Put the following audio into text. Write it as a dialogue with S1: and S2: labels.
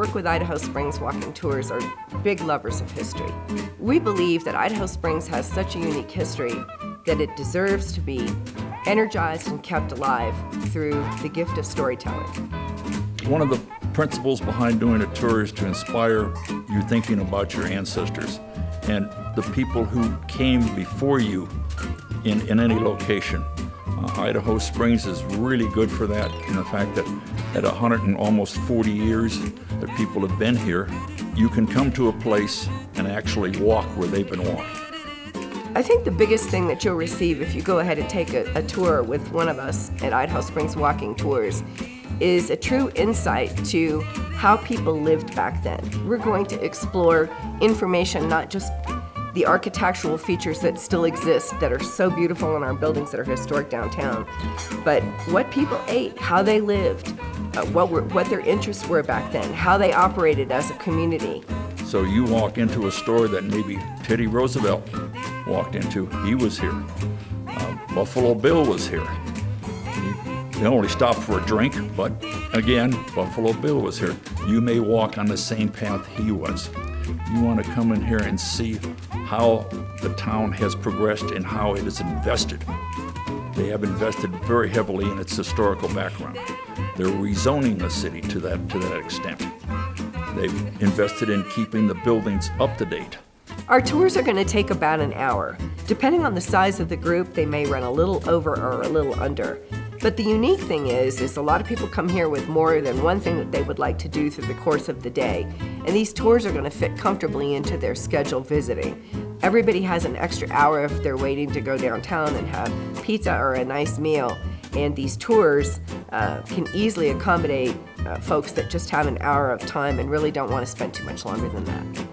S1: work with Idaho Springs Walking Tours are big lovers of history. We believe that Idaho Springs has such a unique history that it deserves to be energized and kept alive through the gift of storytelling.
S2: One of the principles behind doing a tour is to inspire you thinking about your ancestors and the people who came before you in any location. Idaho Springs is really good for that, in the fact that at 100 and almost 40 years that people have been here, you can come to a place and actually walk where they've been walking.
S1: I think the biggest thing that you'll receive if you go ahead and take a tour with one of us at Idaho Springs Walking Tours is a true insight to how people lived back then. We're going to explore information, not just the architectural features that still exist that are so beautiful in our buildings that are historic downtown, but what people ate, how they lived, what their interests were back then, how they operated as a community.
S2: So you walk into a store that maybe Teddy Roosevelt walked into, he was here. Buffalo Bill was here. He only stopped for a drink, but again, Buffalo Bill was here. You may walk on the same path he was. You want to come in here and see how the town has progressed and how it is invested. They have invested very heavily in its historical background. They're rezoning the city to that extent. They've invested in keeping the buildings up to date.
S1: Our tours are going to take about an hour. Depending on the size of the group, they may run a little over or a little under. But the unique thing is a lot of people come here with more than one thing that they would like to do through the course of the day. And these tours are going to fit comfortably into their schedule visiting. Everybody has an extra hour if they're waiting to go downtown and have pizza or a nice meal. And these tours can easily accommodate folks that just have an hour of time and really don't want to spend too much longer than that.